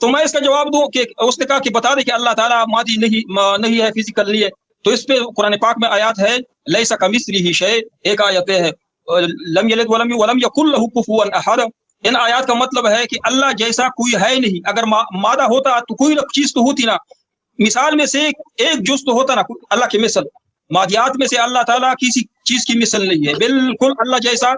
تو میں اس کا جواب دوں کہ اس نے کہا کہ بتا دے کہ اللہ تعالیٰ مادی نہیں ہے، فزیکلی ہے. تو اس پہ قرآن پاک میں آیات ہے لیس کمثلہ شیء، ایک آیت ہے لم یلد ولم یکن لہ کفوا احد. ان آیات کا مطلب ہے کہ اللہ جیسا کوئی ہے نہیں. اگر مادہ ہوتا تو کوئی چیز تو ہوتی نا، مثال میں سے ایک جز تو ہوتا نا اللہ کی مثل. مادیات میں سے اللہ تعالیٰ کسی چیز کی مثل نہیں ہے، بالکل اللہ جیسا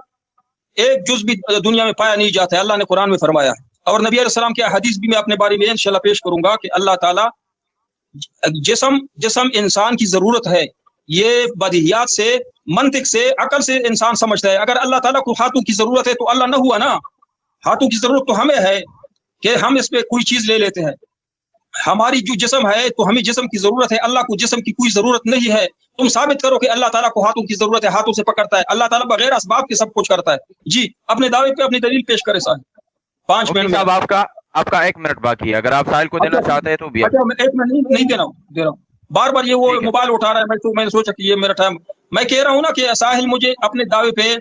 ایک جز بھی دنیا میں پایا نہیں جاتا ہے، اللہ نے قرآن میں فرمایا ہے. اور نبی علیہ السلام کی حدیث بھی میں اپنے بارے میں انشاءاللہ پیش کروں گا کہ اللہ تعالیٰ جسم انسان کی ضرورت ہے، یہ بدیہیات سے، منطق سے، عقل سے انسان سمجھتا ہے. اگر اللہ تعالیٰ کو ہاتھوں کی ضرورت ہے تو اللہ نہ ہوا نا. ہاتھوں کی ضرورت تو ہمیں ہے کہ ہم اس پہ کوئی چیز لے لیتے ہیں. ہماری جو جسم ہے تو ہمیں جسم کی ضرورت ہے، اللہ کو جسم کی کوئی ضرورت نہیں ہے. تم ثابت کرو کہ اللہ تعالیٰ کو ہاتھوں کی ضرورت ہے، ہاتھوں سے پکڑتا ہے. اللہ تعالیٰ بغیر اسباب کے سب کچھ کرتا ہے. جی اپنے دعوے پہ اپنی دلیل پیش کرے صاحب. 5 منٹ صاحب آپ کا 1 منٹ باقی ہے، اگر آپ ساحل کو دینا چاہتے ہیں تو بھی. اچھا میں 1 منٹ نہیں دے رہا ہوں. بار بار یہ وہ موبائل اٹھا رہا ہے، میں نے سوچا کہ یہ میرا ٹائم. میں کہہ رہا ہوں نا کہ ساحل مجھے اپنے دعوے پہ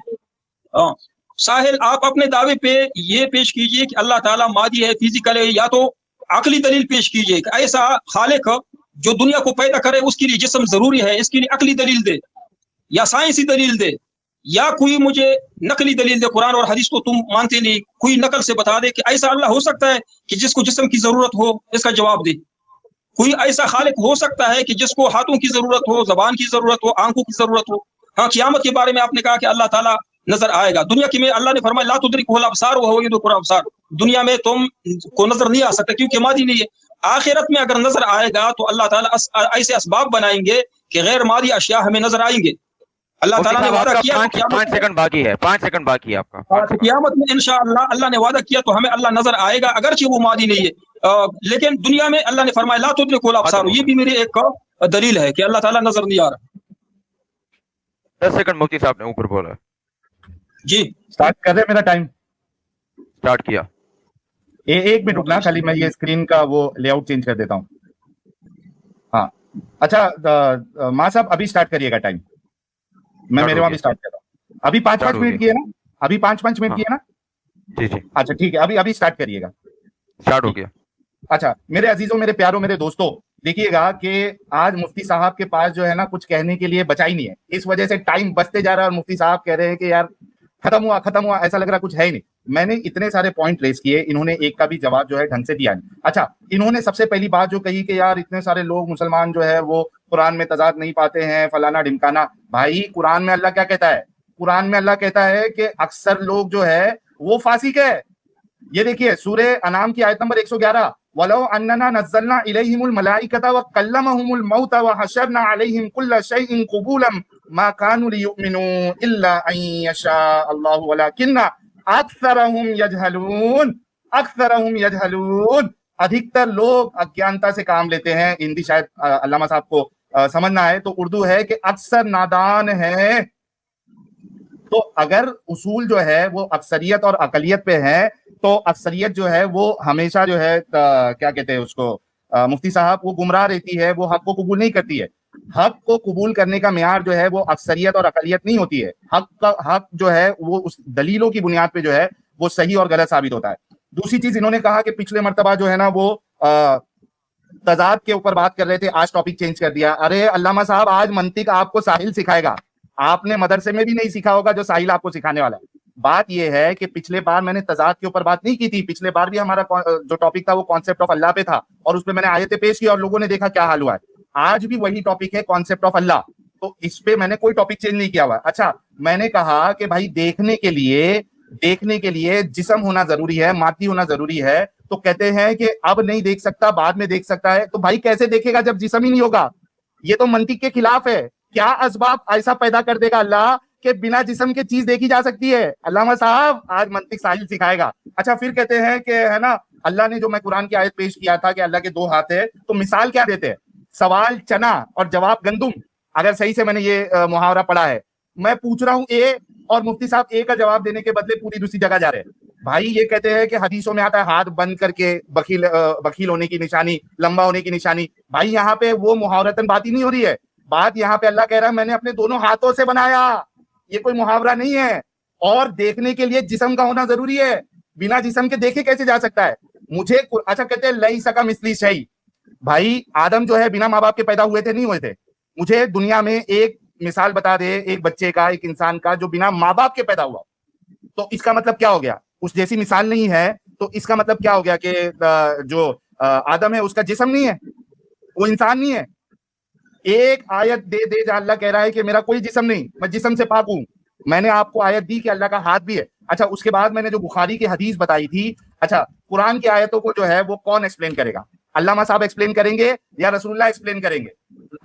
ساحل آپ اپنے دعوے پہ یہ پیش کیجئے کہ اللہ تعالیٰ مادی ہے، فزیکل ہے، یا تو عقلی دلیل پیش کیجئے کہ ایسا خالق جو دنیا کو پیدا کرے اس کے لیے جسم ضروری ہے، اس کے لیے عقلی دلیل دے یا سائنسی دلیل دے، یا کوئی مجھے نقلی دلیل دے. قرآن اور حدیث کو تم مانتے نہیں، کوئی نقل سے بتا دے کہ ایسا اللہ ہو سکتا ہے کہ جس کو جسم کی ضرورت ہو. اس کا جواب دے. کوئی ایسا خالق ہو سکتا ہے کہ جس کو ہاتھوں کی ضرورت ہو، زبان کی ضرورت ہو، آنکھوں کی ضرورت ہو. ہاں قیامت کے بارے میں آپ نے کہا کہ اللہ تعالیٰ نظر آئے گا. دنیا کی میں اللہ نے فرمایا لا تدرکہ الابصار وہو یدرک الابصار. دنیا میں تم کو نظر نہیں آ سکتا کیونکہ مادی نہیں ہے. آخرت میں اگر نظر آئے گا تو اللہ تعالیٰ ایسے اسباب بنائیں گے کہ غیر مادی اشیاء ہمیں نظر آئیں گے. اللہ تعالیٰ نے وعدہ کیا 5 سیکنڈ باقی ہے، 5 سیکنڈ باقی ہے آپ کا. قیامت میں انشاءاللہ اللہ نے وعدہ کیا تو ہمیں اللہ نظر آئے گا اگرچہ وہ مادی نہیں ہے. لیکن دنیا میں اللہ نے فرمایا لا تدرکہ الابصار. یہ بھی میری ایک دلیل ہے کہ اللہ تعالیٰ نظر نہیں آ رہا. 10 سیکنڈ مفتی صاحب نے اوپر بولا. جی سٹارٹ کر رہے میرا ٹائم سٹارٹ کیا. 1 منٹ رکنا، خالی میں یہ اسکرین کا وہ لے آؤٹ چینج کر دیتا ہوں. ہاں اچھا ماں صاحب ابھی سٹارٹ کریے گا ٹائم. میں میرے وہاں بھی سٹارٹ کر رہا ہوں. ابھی 5 منٹ کیے نا، ابھی 5 منٹ کیے نا. جی اچھا ٹھیک ہے، ابھی سٹارٹ کریے گا. سٹارٹ ہو گیا. اچھا میرے عزیزوں، میرے پیاروں، میرے دوستوں، دیکھیے گا کہ آج مفتی صاحب کے پاس جو ہے نا کچھ کہنے کے لیے بچا ہی نہیں ہے. اس وجہ سے ٹائم بچتے جا رہا ہے اور مفتی صاحب کہہ رہے ہیں کہ یار ختم ہوا، ایسا لگ رہا کچھ ہے ہی نہیں. میں نے اتنے سارے پوائنٹ ریز کیے، انہوں نے ایک کا بھی جواب جو ہے ڈھنگ سے دیا نہیں. اچھا انہوں نے سب سے پہلی بات جو کہی کہ یار اتنے سارے لوگ مسلمان جو ہے وہ قرآن میں تضاد نہیں پاتے ہیں، فلانا ڈھمکانا. بھائی قرآن میں اللہ کیا کہتا ہے؟ قرآن میں اللہ کہتا ہے کہ اکثر لوگ جو ہے وہ فاسق ہے. یہ دیکھیے سورہ انعام کی آیت نمبر 111 وَلَوْ أَنَّنَا نَزَّلْنَا إِلَيْهِمُ الْمَلَائِكَةَ وَكَلَّمَهُمُ الْمَوْتَ وَحَشَرْنَا عَلَيْهِمْ كُلَّ شَيْءٍ قُبُولًا مَا كَانُوا لِيُؤْمِنُوا إِلَّا أَن يَشَاءَ اللَّهُ وَلَكِنَّ أَكْثَرَهُمْ يَجْهَلُونَ. ادھکتر لوگ اگیانتا سے کام لیتے ہیں. ہندی شاید علامہ صاحب کو سمجھنا ہے تو اردو ہے کہ اکثر نادان ہیں. تو اگر اصول جو ہے وہ اکثریت اور اقلیت پہ ہے تو اکثریت جو ہے وہ ہمیشہ جو ہے کیا کہتے ہیں اس کو مفتی صاحب وہ گمراہ رہتی ہے، وہ حق کو قبول نہیں کرتی ہے. حق کو قبول کرنے کا معیار جو ہے وہ اکثریت اور اقلیت نہیں ہوتی ہے. حق جو ہے وہ اس دلیلوں کی بنیاد پہ جو ہے وہ صحیح اور غلط ثابت ہوتا ہے. دوسری چیز انہوں نے کہا کہ پچھلے مرتبہ جو ہے نا وہ تضاد کے اوپر بات کر رہے تھے، آج ٹاپک چینج کر دیا. ارے علامہ صاحب آج منطق آپ کو ساحل سکھائے گا. آپ نے مدرسے میں بھی نہیں سیکھا ہوگا جو ساحل آپ کو سکھانے والا ہے. بات یہ ہے کہ پچھلے بار میں نے تضاد کے اوپر بات نہیں کی تھی. پچھلے بار بھی ہمارا جو ٹاپک تھا وہ کانسیپٹ آف اللہ پہ تھا اور اس پہ میں نے آیتیں پیش کی اور لوگوں نے دیکھا کیا حال ہوا ہے. آج بھی وہی ٹاپک ہے کانسیپٹ آف اللہ، تو اس پہ میں نے کوئی ٹاپک چینج نہیں کیا ہوا. اچھا میں نے کہا کہ بھائی دیکھنے کے لیے جسم ہونا ضروری ہے، مادی ہونا ضروری ہے. تو کہتے ہیں کہ اب نہیں دیکھ سکتا، بعد میں دیکھ سکتا ہے. تو بھائی کیسے دیکھے گا جب جسم ہی نہیں ہوگا؟ یہ تو منطق کے خلاف ہے. کیا اسباب ایسا پیدا کر دے گا اللہ کہ بنا جسم کے چیز دیکھی جا سکتی ہے؟ علامہ صاحب آج منطق ساحل سکھائے گا. اچھا پھر کہتے ہیں کہ ہے نا اللہ نے جو میں قرآن کی آیت پیش کیا تھا کہ اللہ کے 2 ہاتھ ہے، تو مثال کیا دیتے ہیں؟ سوال چنا اور جواب گندم. اگر صحیح سے میں نے یہ محاورہ پڑھا ہے، میں پوچھ رہا ہوں اے اور مفتی صاحب اے کا جواب دینے کے بدلے پوری دوسری جگہ جا رہے ہیں. بھائی یہ کہتے ہیں کہ حدیثوں میں آتا ہے ہاتھ بند کر کے بخیل ہونے کی نشانی، لمبا ہونے کی نشانی. بھائی یہاں پہ وہ محاورتاً بات ہی نہیں ہو رہی ہے. بات یہاں پہ اللہ کہہ رہا ہے میں نے اپنے دونوں ہاتھوں سے بنایا. یہ کوئی محاورہ نہیں ہے. اور دیکھنے کے لیے جسم کا ہونا ضروری ہے. بنا جسم کے دیکھے کیسے جا سکتا ہے؟ مجھے اچھا کہتے ہیں لئی سکا مثلی شئی، بھائی آدم جو ہے بنا ماں باپ کے پیدا ہوئے تھے نہیں ہوئے تھے؟ مجھے دنیا میں ایک مثال بتا دے ایک بچے کا، ایک انسان کا جو بنا ماں باپ کے پیدا ہوا، تو اس کا مطلب کیا ہو گیا؟ اس جیسی مثال نہیں ہے، تو اس کا مطلب کیا ہو گیا کہ جو آدم ہے اس کا جسم نہیں ہے، وہ انسان نہیں ہے؟ ایک آیت دے دے جہاں اللہ کہہ رہا ہے کہ میرا کوئی جسم نہیں، میں جسم سے پاک ہوں. میں نے آپ کو آیت دی کہ اللہ کا ہاتھ بھی ہے. اچھا اس کے بعد میں نے جو بخاری کی حدیث بتائی تھی، اچھا قرآن کی آیتوں کو جو ہے وہ کون ایکسپلین کرے گا؟ علامہ صاحب ایکسپلین کریں گے یا رسول اللہ ایکسپلین کریں گے؟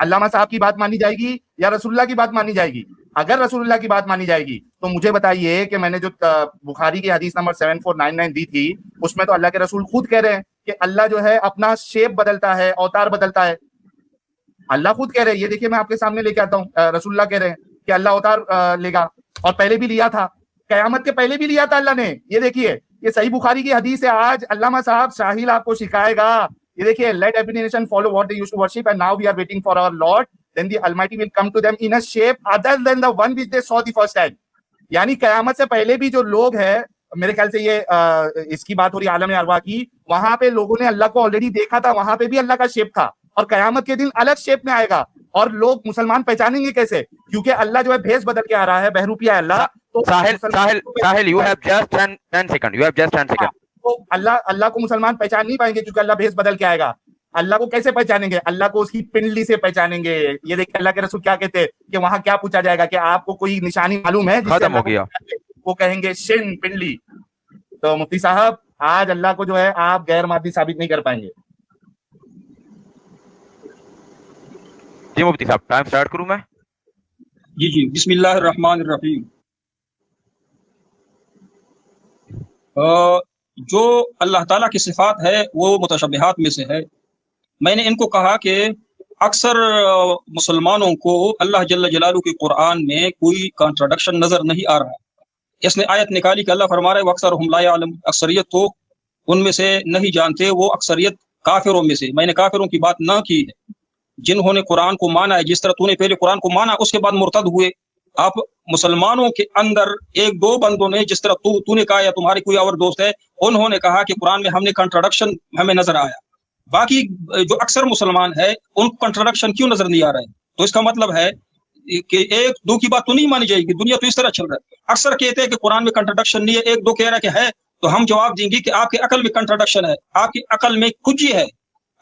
علامہ صاحب کی بات مانی جائے گی یا رسول اللہ کی بات مانی جائے گی؟ اگر رسول اللہ کی بات مانی جائے گی تو مجھے بتائیے کہ میں نے جو بخاری کی حدیث نمبر 7499 دی تھی اس میں تو اللہ کے رسول خود کہہ رہے ہیں کہ اللہ جو ہے اپنا شیپ بدلتا ہے، اوتار بدلتا ہے. اللہ خود کہہ رہے ہیں، یہ دیکھیے میں آپ کے سامنے لے کے آتا ہوں، رسول اللہ کہہ رہے ہیں کہ اللہ اوتار لے گا، اور پہلے بھی لیا تھا، قیامت کے پہلے بھی لیا تھا اللہ نے. یہ دیکھیے یہ صحیح بخاری کی حدیث ہے. آج علامہ صاحب شاہیل آپ کو سکھائے گا. یہ دیکھیے let every nation follow what they used to worship and now we are waiting for our Lord, then the Almighty will come to them in a shape other than the one which they saw the first time. یعنی قیامت سے پہلے بھی جو لوگ ہیں، میرے خیال سے یہ اس کی بات ہو رہی عالم ارواح کی، وہاں پہ لوگوں نے اللہ کو آلریڈی دیکھا تھا، وہاں پہ بھی اللہ کا شیپ تھا، اور قیامت کے دن الگ شیپ میں آئے گا. اور لوگ مسلمان پہچانیں گے کیسے؟ کیونکہ اللہ جو ہے بھیس بدل کے آ رہا ہے، بہروپیہ ہے اللہ. تو ساحل you have just 10 seconds. تو اللہ کو مسلمان پہچان نہیں پائیں گے کیونکہ اللہ بھیس بدل کے آئے گا. اللہ کو کیسے پہچانیں گے؟ اللہ کو اس کی پنڈلی سے پہچانیں گے. یہ دیکھیں اللہ کے رسول کیا کہتے ہیں کہ وہاں کیا پوچھا جائے گا کہ آپ کو کوئی نشانی معلوم ہے؟ ختم ہو گیا. وہ کہیں گے شن، پنڈلی. تو مفتی صاحب آج اللہ کو جو ہے آپ غیر مادی ثابت نہیں کر پائیں گے. جی مفتی صاحب ٹائم سٹارٹ کروں میں؟ جی بسم اللہ الرحمن الرحیم. جو اللہ تعالیٰ کی صفات ہے وہ متشبہات میں سے ہے. میں نے ان کو کہا کہ اکثر مسلمانوں کو اللہ جل جلالہ کے قرآن میں کوئی کانٹراڈکشن نظر نہیں آ رہا. اس نے آیت نکالی کہ اللہ فرما رہا ہے وَأَكْثَرُهُمْ لَا يَعْلَمُونَ، اکثریت تو ان میں سے نہیں جانتے، وہ اکثریت کافروں میں سے. میں نے کافروں کی بات نہ کی ہے، جنہوں نے قرآن کو مانا ہے. جس طرح تو نے پہلے قرآن کو مانا اس کے بعد مرتد ہوئے. آپ مسلمانوں کے اندر ایک دو بندوں نے، جس طرح تو نے کہا یا تمہارے کوئی اور دوست ہے، انہوں نے کہا کہ قرآن میں ہم نے کنٹراڈکشن ہمیں نظر آیا. باقی جو اکثر مسلمان ہے ان کو کنٹراڈکشن کیوں نظر نہیں آ رہا ہے؟ تو اس کا مطلب ہے کہ ایک دو کی بات تو نہیں مانی جائے گی. دنیا تو اس طرح چل رہا ہے. اکثر کہتے ہیں کہ قرآن میں کنٹراڈکشن نہیں ہے، ایک دو کہہ رہا ہے کہ ہے، تو ہم جواب دیں گے کہ آپ کی عقل میں کنٹراڈکشن ہے، آپ کی عقل میں کجی ہے،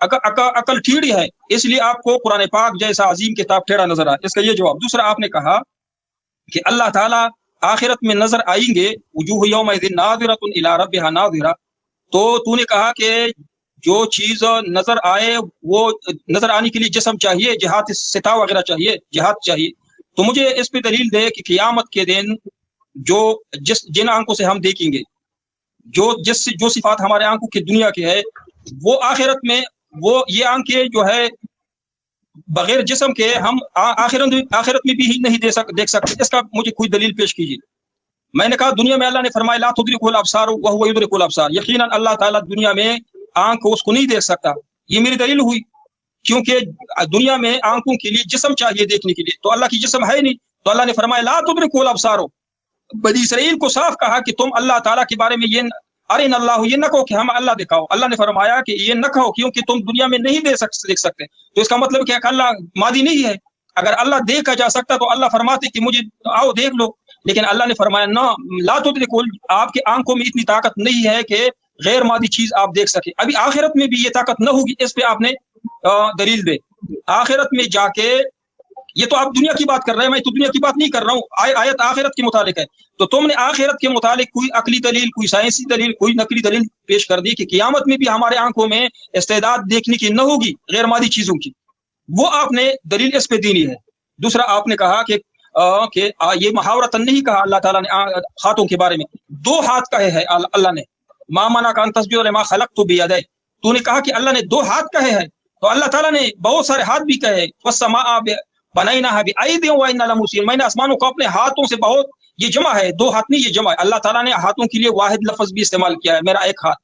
عقل ٹیڑھی ہے، اس لیے آپ کو قرآن پاک جیسا عظیم کتاب ٹیڑھا نظر آئے. اس کا یہ جواب. دوسرا آپ نے کہا کہ اللہ تعالیٰ آخرت میں نظر آئیں گے، وجوہ یومئذ ناظرۃ الی ربہا ناظرہ. تو نے کہا کہ جو چیز نظر آئے وہ نظر آنے کے لیے جسم چاہیے، جہاد ستا وغیرہ چاہیے، جہاد چاہیے. تو مجھے اس پہ دلیل دے کہ قیامت کے دن جن آنکھوں سے ہم دیکھیں گے، جو صفات ہمارے آنکھوں کی دنیا کی ہے، وہ آخرت میں وہ یہ آنکھیں جو ہے بغیر جسم کے ہم آخرت میں بھی ہی نہیں دیکھ سکتے. اس کا مجھے کوئی دلیل پیش کیجیے. میں نے کہا دنیا میں اللہ نے فرمایا لا تدرکہ الابصار وہو یدرک الابصار، یقیناً اللہ تعالیٰ دنیا میں آنکھ کو اس کو نہیں دیکھ سکتا. یہ میری دلیل ہوئی، کیونکہ دنیا میں آنکھوں کے لیے جسم چاہیے دیکھنے کے لیے، تو اللہ کی جسم ہے نہیں. تو اللہ نے فرمایا لا تدرکہ الابصار. بنی اسرائیل کو صاف کہا کہ تم اللہ تعالیٰ کے بارے میں یہ ارین اللہ، یہ نہ کہو کہ ہم اللہ دکھاؤ. اللہ نے فرمایا کہ یہ نہ کہو کیونکہ تم دنیا میں نہیں دیکھ سکتے. تو اس کا مطلب کیا کہ اللہ مادی نہیں ہے. اگر اللہ دیکھا جا سکتا تو اللہ فرماتے کہ مجھے آؤ دیکھ لو. لیکن اللہ نے فرمایا نہ، لا تدرکہ، آپ کی آنکھوں میں اتنی طاقت نہیں ہے کہ غیر مادی چیز آپ دیکھ سکے. ابھی آخرت میں بھی یہ طاقت نہ ہوگی. اس پہ آپ نے دلیل دے. آخرت میں جا کے، یہ تو آپ دنیا کی بات کر رہے ہیں، میں تو دنیا کی بات نہیں کر رہا ہوں. آیت آخرت کے متعلق ہے. تو تم نے آخرت کے متعلق کوئی عقلی دلیل، کوئی سائنسی دلیل، کوئی نقلی دلیل پیش کر دی کہ قیامت میں بھی ہمارے آنکھوں میں استعداد دیکھنے کی نہ ہوگی غیر مادی چیزوں کی. وہ آپ نے دلیل اس پہ دینی ہے. دوسرا آپ نے کہا کہ یہ محاورتاً نہیں کہا اللہ تعالیٰ نے ہاتھوں کے بارے میں. دو ہاتھ کہے ہے اللہ نے. ما منعک ان تسجد لما خلقت بیدی. تو نے کہا کہ اللہ نے دو ہاتھ کہے ہیں، تو اللہ تعالیٰ نے بہت سارے ہاتھ بھی کہے. والسماء بنیناها بأید وإنا لموسعون. میں نے آسمانوں کو اپنے ہاتھوں سے، بہت یہ جمع ہے، دو ہاتھ نہیں، یہ جمع ہے. اللہ تعالیٰ نے ہاتھوں کے لیے واحد لفظ بھی استعمال کیا ہے، میرا ایک ہاتھ،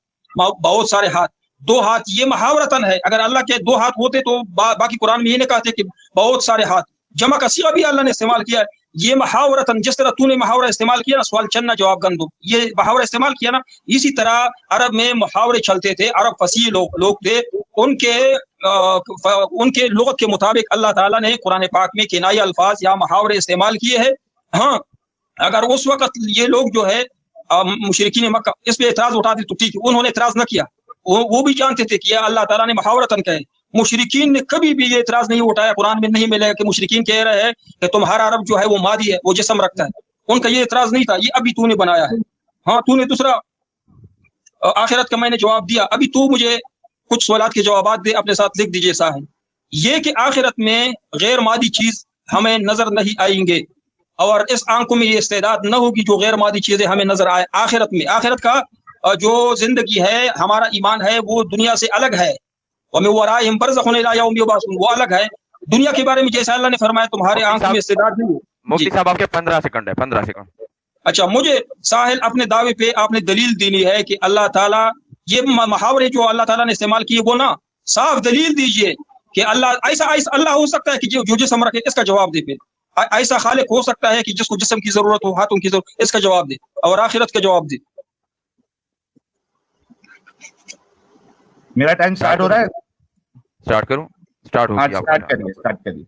بہت سارے ہاتھ. دو ہاتھ یہ محاورتاً ہے. اگر اللہ کے دو ہاتھ ہوتے تو باقی قرآن میں یہ نہیں کہتے کہ بہت سارے ہاتھ. جمع کا صیغہ بھی اللہ نے استعمال کیا ہے. یہ محاورتن جس طرح تو نے محاورہ استعمال کیا نا سوال چننا جواب گندم، یہ محاورہ استعمال کیا نا، اسی طرح عرب میں محاورے چلتے تھے، عرب فصیح لوگ تھے، ان کے لغت کے مطابق اللہ تعالیٰ نے قرآن پاک میں کنائی الفاظ یا محاورے استعمال کیے ہیں۔ ہاں اگر اس وقت یہ لوگ جو ہے مشرکین مکہ اس پہ اعتراض اٹھاتے تو ٹھیک ہے، انہوں نے اعتراض نہ کیا، وہ بھی جانتے تھے کہ اللہ تعالیٰ نے محاورتن کہے۔ مشرکین نے کبھی بھی یہ اعتراض نہیں اٹھایا، قرآن میں نہیں ملے کہ مشرکین کہہ رہے ہیں کہ تمہارا رب جو ہے وہ مادی ہے، وہ جسم رکھتا ہے، ان کا یہ اعتراض نہیں تھا، یہ ابھی تو نے بنایا ہے۔ ہاں تو نے دوسرا آخرت کا میں نے جواب دیا، ابھی تو مجھے کچھ سوالات کے جوابات دے، اپنے ساتھ لکھ دیجیے ساحل۔ یہ کہ آخرت میں غیر مادی چیز ہمیں نظر نہیں آئیں گے، اور اس آنکھوں میں یہ استعداد نہ ہوگی جو غیر مادی چیزیں ہمیں نظر آئے آخرت میں۔ آخرت کا جو زندگی ہے، ہمارا ایمان ہے، وہ دنیا سے الگ ہے، وَمِن وَرَائِهِمْ بَرْزَخٌ إِلَىٰ يَوْمِ يُبْعَثُونَ، وہ الگ ہے۔ دنیا کے بارے میں جیسا اللہ نے فرمایا تمہارے آنکھوں میں استعداد نہیں ہے۔ مفتی صاحب آپ کے 15 سیکنڈ ہے، 15 سیکنڈ۔ اچھا، مجھے ساحل اپنے دعوے پہ آپ نے دلیل دینی ہے کہ اللہ تعالیٰ یہ محاورے جو اللہ تعالیٰ نے استعمال کیے وہ نا صاف دلیل دیجئے کہ اللہ ایسا اللہ ہو سکتا ہے کہ جو جسم رکھے، اس کا جواب دے۔ پھر ایسا خالق ہو سکتا ہے کہ جس کو جسم کی ضرورت ہو، ہاتھوں کی ضرورت، اس کا جواب دے، اور آخرت کا جواب دے۔ میرا ٹائم سٹارٹ ہو رہا ہے؟ سٹارٹ کروں؟ سٹارٹ ہو گیا، سٹارٹ کریے۔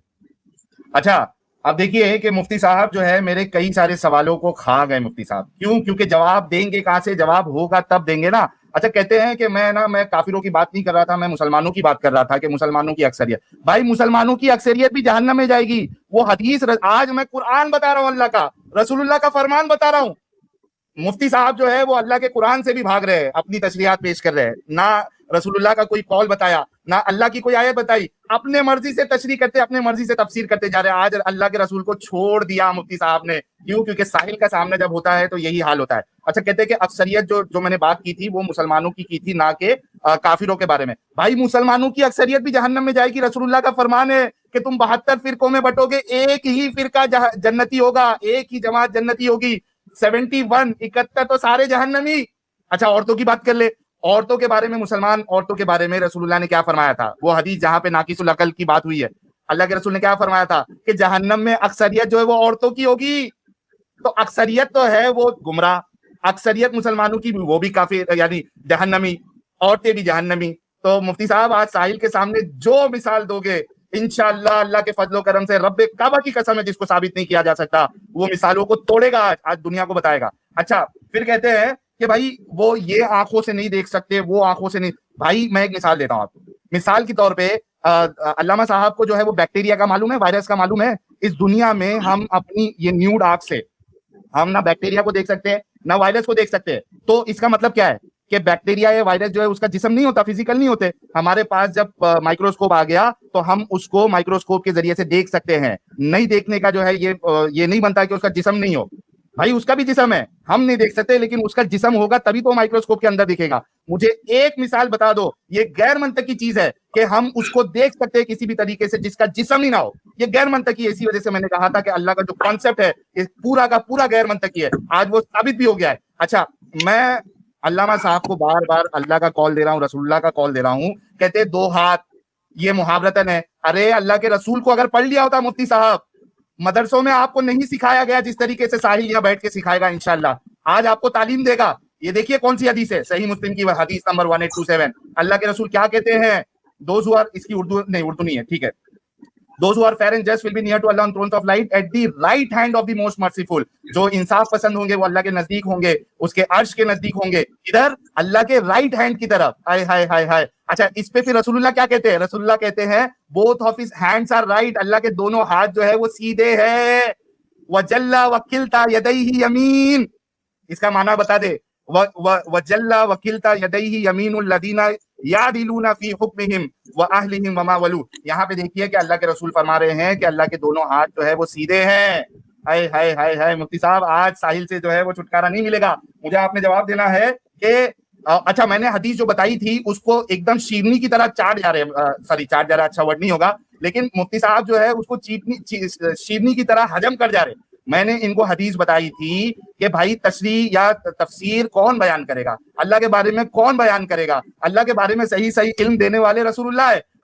اچھا اب دیکھیے کہ مفتی صاحب جو ہے میرے کئی سارے سوالوں کو کھا گئے مفتی صاحب، کیوں؟ کیونکہ جواب دیں گے کہاں سے؟ جواب ہوگا تب دیں گے نا۔ اچھا کہتے ہیں کہ میں کافروں کی بات نہیں کر رہا تھا، میں مسلمانوں کی بات کر رہا تھا کہ مسلمانوں کی اکثریت، بھائی مسلمانوں کی اکثریت بھی جہنم میں جائے گی۔ وہ حدیث، آج میں قرآن بتا رہا ہوں، اللہ کا، رسول اللہ کا فرمان بتا رہا ہوں۔ مفتی صاحب جو ہے وہ اللہ کے قرآن سے بھی بھاگ رہے ہیں، اپنی تشریحات پیش کر رہے ہیں، نہ رسول اللہ کا کوئی قول بتایا، نہ اللہ کی کوئی آیت بتائی، اپنے مرضی سے تشریح کرتے، اپنے مرضی سے تفسیر کرتے جا رہے ہیں۔ آج اللہ کے رسول کو چھوڑ دیا مفتی صاحب نے، کیوں؟ کیونکہ ساحل کا سامنے جب ہوتا ہے تو یہی حال ہوتا ہے۔ اچھا کہتے ہیں کہ اکثریت جو میں نے بات کی تھی وہ مسلمانوں کی تھی، نہ کہ کافروں کے بارے میں۔ بھائی مسلمانوں کی اکثریت بھی جہنم میں جائے گی، رسول اللہ کا فرمان ہے کہ تم 72 فرقوں میں بٹو گے، ایک ہی فرقہ جنتی ہوگا، ایک ہی جماعت جنتی ہوگی۔ 71 71 تو سارے جہنمی۔ اچھا عورتوں کی بات کر لے، عورتوں کے بارے میں، مسلمان عورتوں کے بارے میں رسول اللہ نے کیا فرمایا تھا؟ وہ حدیث جہاں پہ ناقص العقل کی بات ہوئی ہے، اللہ کے رسول نے کیا فرمایا تھا کہ جہنم میں اکثریت جو ہے وہ عورتوں کی ہوگی۔ تو اکثریت تو ہے وہ گمراہ، اکثریت مسلمانوں کی وہ بھی کافر، یعنی جہنمی، عورتیں بھی جہنمی۔ تو مفتی صاحب آج ساحل کے سامنے جو مثال دو گے، انشاءاللہ اللہ کے فضل و کرم سے، رب کعبہ کی قسم ہے جس کو ثابت نہیں کیا جا سکتا، وہ مثالوں کو توڑے گا، آج دنیا کو بتائے گا۔ اچھا پھر کہتے ہیں کہ بھائی وہ یہ آنکھوں سے نہیں دیکھ سکتے، وہ آنکھوں سے نہیں۔ بھائی میں ایک مثال دیتا ہوں آپ کو، مثال کے طور پہ علامہ صاحب کو جو ہے وہ بیکٹیریا کا معلوم ہے، وائرس کا معلوم ہے۔ اس دنیا میں ہم اپنی یہ نیوڈ آنکھ سے ہم نہ بیکٹیریا کو دیکھ سکتے ہیں نہ وائرس کو دیکھ سکتے ہیں۔ تو اس کا مطلب کیا ہے کہ بیکٹیریا یا وائرس جو ہے اس کا جسم نہیں ہوتا، فزیکل نہیں ہوتے۔ ہمارے پاس جب مائکروسکوپ آ گیا تو ہم اس کو مائکروسکوپ کے ذریعے سے دیکھ سکتے ہیں۔ نہیں دیکھنے کا جو ہے یہ نہیں بنتا کہ اس کا جسم نہیں ہو، بھائی اس کا بھی جسم ہے، ہم نہیں دیکھ سکتے، لیکن اس کا جسم ہوگا تبھی تو مائکروسکوپ کے اندر دکھے گا۔ مجھے ایک مثال بتا دو، یہ غیر منطقی چیز ہے کہ ہم اس کو دیکھ سکتے ہیں کسی بھی طریقے سے جس کا جسم ہی نہ ہو، یہ غیر منطقی ہے۔ اسی وجہ سے میں نے کہا تھا کہ اللہ کا جو کانسیپٹ ہے یہ پورا کا پورا غیر منطقی ہے، آج وہ ثابت بھی ہو گیا ہے۔ اچھا میں علامہ صاحب کو بار بار اللہ کا کال دے رہا ہوں، رسول اللہ کا کال دے رہا ہوں، کہتے دو ہاتھ، یہ محاورتن ہے۔ ارے اللہ کے رسول کو اگر پڑھ لیا ہوتا مفتی صاحب، مدرسوں میں آپ کو نہیں سکھایا گیا جس طریقے سے ساحل یہاں بیٹھ کے سکھائے گا انشاءاللہ، آج آپ کو تعلیم دے گا۔ یہ دیکھیے کون سی حدیث ہے، صحیح مسلم کی حدیث نمبر 1827۔ اللہ کے رسول کیا کہتے ہیں؟ دوز ہو آر، اس کی اردو نہیں ہے، ٹھیک ہے، those who are fair and just will be near to Allah on thrones of light at the right hand of the most merciful۔ جو انصاف پسند ہوں گے وہ اللہ کے نزدیک ہوں گے، اس کے عرش کے نزدیک ہوں گے، ادھر اللہ کے رائٹ ہینڈ کی طرف۔ ہائے ہائے ہائے ہائے۔ اچھا اس پہ پھر رسول اللہ کیا کہتے ہیں؟ رسول اللہ کہتے ہیں both of his hands are right، اللہ کے دونوں ہاتھ جو ہے وہ سیدھے ہیں۔ وَجَلَّ وَكِلْتَا يَدَيْهِ يَمِين، اس کا معنی بتا دے۔ وَجَلَّ وَكِلْتَا يَدَيْهِ يَمِينُ الَّذِينَ يَعْدِلُونَ فِي حُكْمِهِمْ وَأَهْلِهِمْ وَمَا وَلُوا۔ یہاں پہ دیکھیے کہ اللہ کے رسول فرما رہے ہیں کہ اللہ کے دونوں ہاتھ جو ہے وہ سیدھے ہیں۔ ہائے ہائے ہائے ہائے مفتی صاحب آج ساحل سے جو ہے وہ چھٹکارا نہیں ملے گا، مجھے آپ نے جواب دینا ہے کہ اچھا میں نے حدیث جو بتائی تھی اس کو ایک دم شیرنی کی طرح چاٹ جا رہے، سوری چاٹ جا رہا اچھا ورڈ نہیں ہوگا، لیکن مفتی صاحب جو ہے اس کو شیرنی کی طرح ہجم کر جا رہے۔ میں نے ان کو حدیث بتائی تھی کہ بھائی تشریح یا تفسیر کون بیان کرے گا، اللہ کے بارے میں کون بیان کرے گا؟ اللہ کے بارے میں صحیح علم دینے والے رسول اللہ ہے۔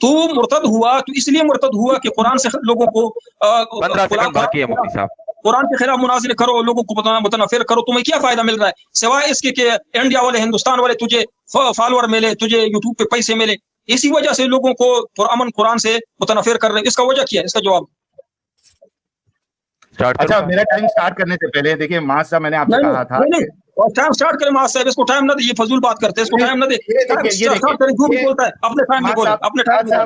تو مرتد ہوا تو اس لیے مرتد ہوا کہ قرآن سے لوگوں کو 15 سیکنڈ باقی ہے مفتی صاحب. قرآن کے خلاف مناظرے کرو, لوگوں کو متنفر کرو, تمہیں کیا فائدہ مل رہا ہے سوائے اس کے کہ انڈیا والے ہندوستان والے تجھے فالوور ملے, تجھے یوٹیوب پہ پیسے ملے, اسی وجہ سے لوگوں کو پرامن قرآن سے متنفر کر رہے ہیں. اس کا وجہ کیا ہے, اس کا جواب. اچھا میرا ٹائم سٹارٹ کرنے سے پہلے دیکھیے معاذ صاحب, میں نے آپ سے کہا تھا ٹائم سٹارٹ کرے معاذ صاحب, اس کو ٹائم نہ دے, یہ فضول بات کرتے ہیں, اس کو ٹائم نہ دے. جو بھی بولتا ہے اپنے ٹائم میں بولے, اپنے ٹائم میں.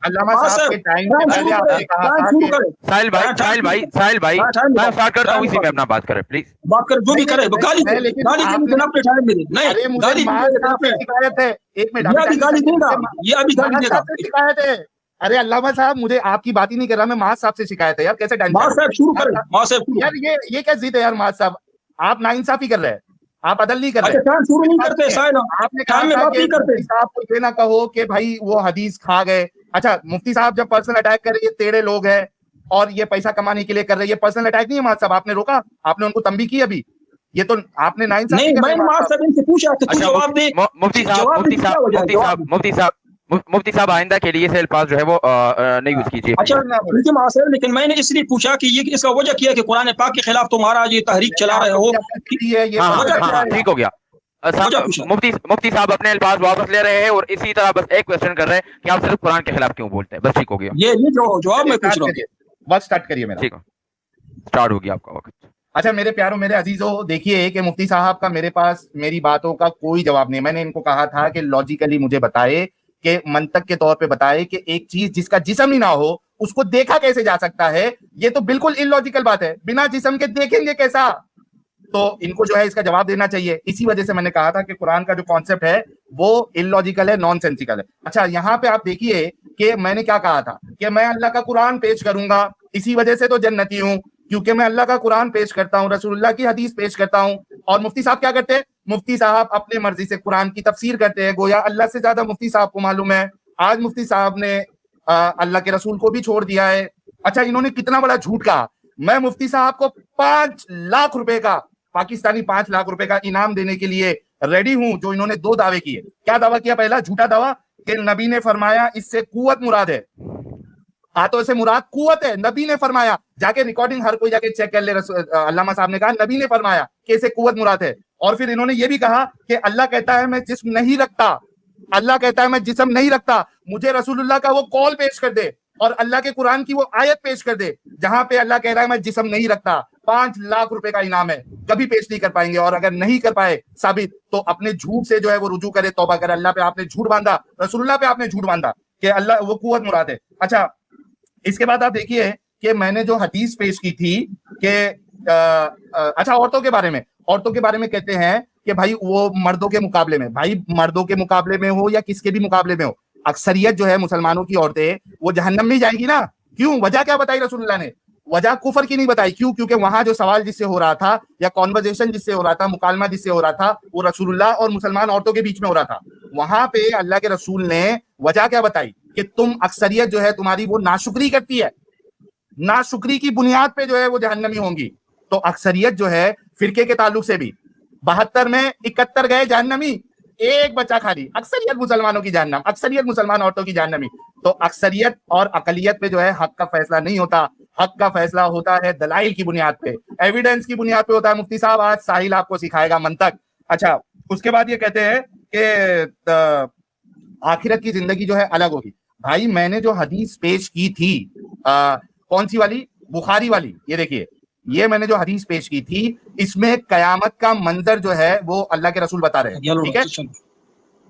علامہ صاحب کے ٹائم سے پہلے آپ نے کہا تھا کہ ساحل بھائی میں سٹارٹ کرتا ہوں, اسی میں اپنا بات کریں پلیز. بات کر, جو بھی کرے گالی اپنے ٹائم میں دے. نہیں گالی شکایت ہے, ایک منٹ, یہ ابھی گالی دے گا, یہ ابھی گالی دے گا. شکایت ہے. ارے علامہ صاحب مجھے آپ کی بات ہی نہیں کر رہا, میں معاذ صاحب سے شکایت ہے یار. کیسے معاذ صاحب شروع کریں یار, یہ کیا ضد ہے یار معاذ صاحب, آپ ناانصافی کر رہے ہیں, آپ عدل نہیں کر رہے. ٹائم شروع نہیں کرتے سائل, آپ نے کہا تھا کہ مفتی صاحب کو یہ نہ کہو کہ بھائی وہ حدیث کھا گئے. اچھا مفتی صاحب جب پرسنل اٹیک کر رہے, یہ ٹیڑے لوگ ہیں اور یہ پیسہ کمانے کے لیے کر رہے, یہ پرسنل اٹیک نہیں ہے معاذ صاحب, آپ نے روکا, آپ نے ان کو تنبیہ کی ابھی, یہ تو آپ نے ناانصافی نہیں. میں معاذ صاحب ان سے پوچھا کہ تو جواب دے. مفتی صاحب آئندہ کے لیے سے الفاظ جو ہے وہ نہیں یوز کیجیے. اچھا معاذ صاحب, لیکن میں نے اس لیے پوچھا کہ یہ اس کا وجہ کیا کہ قرآن پاک کے خلاف تمہارا یہ تحریک چلا رہے ہو. ٹھیک ہو گیا مفتی صاحب اپنے الفاظ واپس لے رہے ہیں اور اسی طرح بس ایک کوشچن کر رہے ہیں کہ آپ صرف قرآن کے خلاف کیوں بولتے ہیں, بس ٹھیک ہو گیا. یہ جواب میں پوچھ رہا ہوں. وقت سٹارٹ کریے میرا. ٹھیک ہے, سٹارٹ ہو گیا آپ کا وقت. اچھا میرے پیاروں, میرے عزیزوں, دیکھیے کہ مفتی صاحب کا میرے پاس میری باتوں کا کوئی جواب نہیں. میں نے ان کو کہا تھا کہ لاجیکلی مجھے بتائے, کہ منطق کے طور پہ بتائے کہ ایک چیز جس کا جسم ہی نہ ہو اس کو دیکھا کیسے جا سکتا ہے. یہ تو بالکل ان لاجیکل بات ہے, بنا جسم کے دیکھیں گے کیسا. تو ان کو جو ہے اس کا جواب دینا چاہیے. اسی وجہ سے میں نے کہا تھا کہ قرآن کا جو کانسیپٹ ہے وہ ان لاجیکل ہے, نان سینسیکل ہے. اچھا یہاں پہ آپ دیکھیے کہ میں نے کیا کہا تھا کہ میں اللہ کا قرآن پیش کروں گا, اسی وجہ سے تو جنتی ہوں, کیونکہ میں اللہ کا قرآن پیش کرتا ہوں, رسول اللہ کی حدیث پیش کرتا ہوں. اور مفتی صاحب کیا کرتے ہیں, مفتی صاحب اپنے مرضی سے قرآن کی تفسیر کرتے ہیں, گویا اللہ سے زیادہ مفتی صاحب کو معلوم ہے. آج مفتی صاحب نے اللہ کے رسول کو بھی چھوڑ دیا ہے. اچھا انہوں نے کتنا بڑا جھوٹ کہا. میں مفتی صاحب کو 5 لاکھ روپے کا, پاکستانی 5 لاکھ روپے کا انعام دینے کے لیے ریڈی ہوں. جو انہوں نے 2 دعوے کیے. کیا دعویٰ کیا؟ پہلا جھوٹا دعویٰ کہ نبی نے فرمایا اس سے قوت مراد ہے, ہاتھوں سے مراد قوت ہے. نبی نے فرمایا, جا کے ریکارڈنگ ہر کوئی جا کے چیک کر لے, علامہ صاحب نے کہا نبی نے فرمایا کہ اسے قوت مراد ہے. اور پھر انہوں نے یہ بھی کہا کہ اللہ کہتا ہے میں جسم نہیں رکھتا, اللہ کہتا ہے میں جسم نہیں رکھتا, مجھے رسول اللہ کا وہ قول پیش کر دے اور اللہ کے قرآن کی وہ آیت پیش کر دے جہاں پہ اللہ کہہ رہا ہے میں جسم نہیں رکھتا. 5 لاکھ روپے کا انعام ہے, کبھی پیش نہیں کر پائیں گے. اور اگر نہیں کر پائے ثابت تو اپنے جھوٹ سے جو ہے وہ رجوع کرے, توبہ کرے. اللہ پہ آپ نے جھوٹ باندھا, رسول اللہ پہ آپ نے جھوٹ باندھا کہ اللہ وہ قوت مراد ہے. اچھا اس کے بعد آپ دیکھیے کہ میں نے جو حدیث پیش کی تھی کہ اچھا عورتوں کے بارے میں کہتے ہیں کہ بھائی وہ مردوں کے مقابلے میں, بھائی مردوں کے مقابلے میں ہو یا کس کے بھی مقابلے میں ہو, اکثریت جو ہے مسلمانوں کی عورتیں وہ جہنم میں جائیں گی نا. کیوں؟ وجہ کیا بتائی رسول اللہ نے؟ وجہ کفر کی نہیں بتائی. کیوں؟ کیونکہ وہاں جو سوال جس سے ہو رہا تھا یا کانورزیشن جس سے ہو رہا تھا, مکالمہ جس سے ہو رہا تھا, وہ رسول اللہ اور مسلمان عورتوں کے بیچ میں ہو رہا تھا. وہاں پہ اللہ کے رسول نے وجہ کیا بتائی کہ تم اکثریت جو ہے تمہاری وہ ناشکری کرتی ہے, ناشکری کی بنیاد پہ جو ہے وہ جہنمی ہوں گی. تو اکثریت جو ہے فرقے کے تعلق سے بھی 72 میں 71 گئے جہنمی, ایک بچہ خالی. اکثریت مسلمانوں کی جہنم, اکثریت مسلمان عورتوں کی جہنمی. تو اکثریت اور اقلیت پہ جو ہے حق کا فیصلہ نہیں ہوتا, حق کا فیصلہ ہوتا ہے دلائل کی بنیاد پہ, ایویڈنس کی بنیاد پہ ہوتا ہے. مفتی صاحب آج ساحل آپ کو سکھائے گا منطق. اچھا اس کے بعد یہ کہتے ہیں کہ آخرت کی زندگی جو ہے الگ ہوگی. بھائی میں نے جو حدیث پیش کی تھی کون سی والی؟ بخاری والی. یہ دیکھیے یہ میں نے جو حدیث پیش کی تھی اس میں قیامت کا منظر جو ہے وہ اللہ کے رسول بتا رہے ہیں, ٹھیک ہے.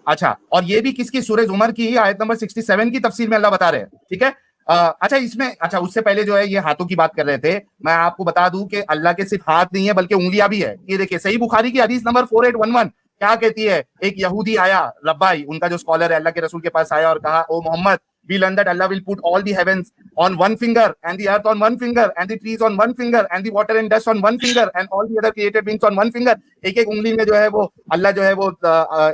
اچھا اور یہ بھی کس کی؟ سورہ زمر کی آیت نمبر 67 کی تفسیر میں اللہ بتا رہے ہیں, ٹھیک ہے. اچھا اس میں اچھا اس سے پہلے جو ہے یہ ہاتھوں کی بات کر رہے تھے. میں آپ کو بتا دوں کہ اللہ کے صرف ہاتھ نہیں ہے بلکہ انگلیاں بھی ہے. یہ دیکھیے صحیح بخاری کی حدیث نمبر 4811 کیا کہتی ہے؟ ایک یہودی آیا, ربائی ان کا جو اسکالر ہے, اللہ کے رسول کے پاس آیا اور کہا او محمد we learn that Allah will put all the heavens on one finger and the earth on one finger and the trees on one finger and the water and dust on one finger and all the other created beings on one finger. ایک ایک انگلی میں جو ہے وہ اللہ جو ہے وہ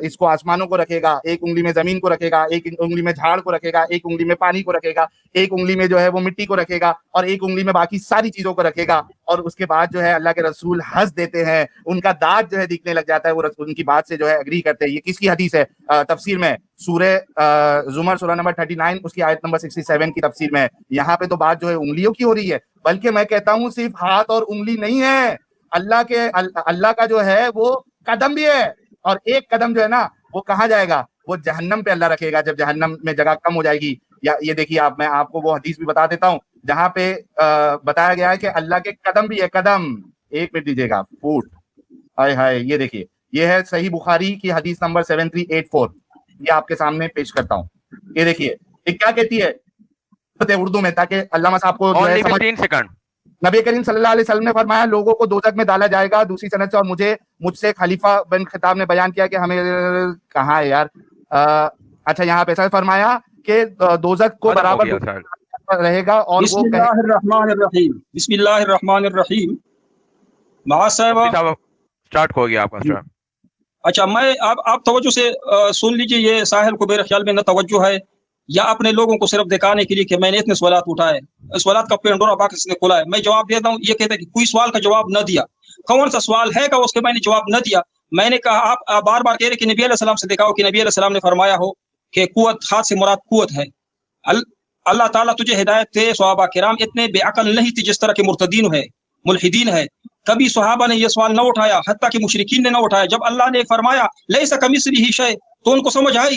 اس کو آسمانوں کو رکھے گا, ایک انگلی میں زمین کو رکھے گا, ایک انگلی میں جھاڑ کو رکھے گا, ایک انگلی میں پانی کو رکھے گا, ایک انگلی میں جو ہے وہ مٹی کو رکھے گا, اور ایک انگلی میں باقی ساری چیزوں کو رکھے گا. اور اس کے بعد جو ہے اللہ کے رسول ہنس دیتے ہیں, ان کا دانت جو ہے دکھنے لگ جاتا ہے, وہ ان کی بات سے جو ہے اگری کرتے ہیں. یہ کس کی حدیث ہے؟ تفسیر میں سورہ زمر سورہ نمبر 39 اس کی آیت نمبر 67 کی تفسیر میں. یہاں پہ تو بات جو ہے انگلیوں کی ہو رہی ہے, بلکہ میں کہتا ہوں صرف ہاتھ اور انگلی نہیں ہے, اللہ کا جو ہے وہ قدم بھی ہے, اور ایک قدم جو ہے نا وہ کہاں جائے گا؟ وہ جہنم پہ اللہ رکھے گا جب جہنم میں جگہ کم ہو جائے گی. یا یہ دیکھیے آپ, میں آپ کو وہ حدیث بھی بتا دیتا ہوں جہاں پہ بتایا گیا ہے کہ اللہ کے قدم بھی ہے, قدم. ایک منٹ دیجیے گا, فوٹ, ہائے ہائے, یہ دیکھیے, یہ ہے صحیح بخاری کی حدیث نمبر 7384. یہ آپ کے سامنے پیش کرتا ہوں. یہ دیکھیے یہ کیا کہتی ہے اردو میں, تاکہ علامہ صاحب کو جو ہے سمجھ. نبی کریم صلی اللہ علیہ وسلم نے فرمایا لوگوں کو دوزخ میں ڈالا جائے گا. دوسری سند سے, اور مجھ سے خلیفہ بن خطاب نے بیان کیا کہ ہمیں کہاں ہے یار, اچھا یہاں پہ ایسا فرمایا کہ دوزخ کو برابر رہے گا. اور بسم اللہ الرحمن الرحیم, بسم اللہ الرحمن الرحیم. سٹارٹ ہو گیا آپ کا. اچھا, میں آپ توجہ سے سن لیجئے. یہ ساحل کو میرے خیال میں نہ توجہ ہے, یا اپنے لوگوں کو صرف دکھانے کے لیے کہ میں نے اتنے سوالات اٹھائے, سوالات کا پینڈورا باکس نے کھولا ہے. میں جواب دیتا ہوں, یہ کہتے ہیں کہ کوئی سوال کا جواب نہ دیا. کون سا سوال ہے کہ اس کے میں نے جواب نہ دیا؟ میں نے کہا آپ بار بار کہہ رہے کہ نبی علیہ السلام سے دکھاؤ کہ نبی علیہ السلام نے فرمایا ہو کہ قوت, ہاتھ سے مراد قوت ہے. اللہ تعالیٰ تجھے ہدایت تھے, صحابہ کرام اتنے بے عقل نہیں تھے جس طرح کے مرتدین ہے, ملحدین ہے. کبھی صحابہ نے یہ سوال نہ اٹھایا, حتیٰ کہ مشرکین نے نہ اٹھایا. جب اللہ نے فرمایا لیس کمثلہ شیء, تو ان کو سمجھ آئی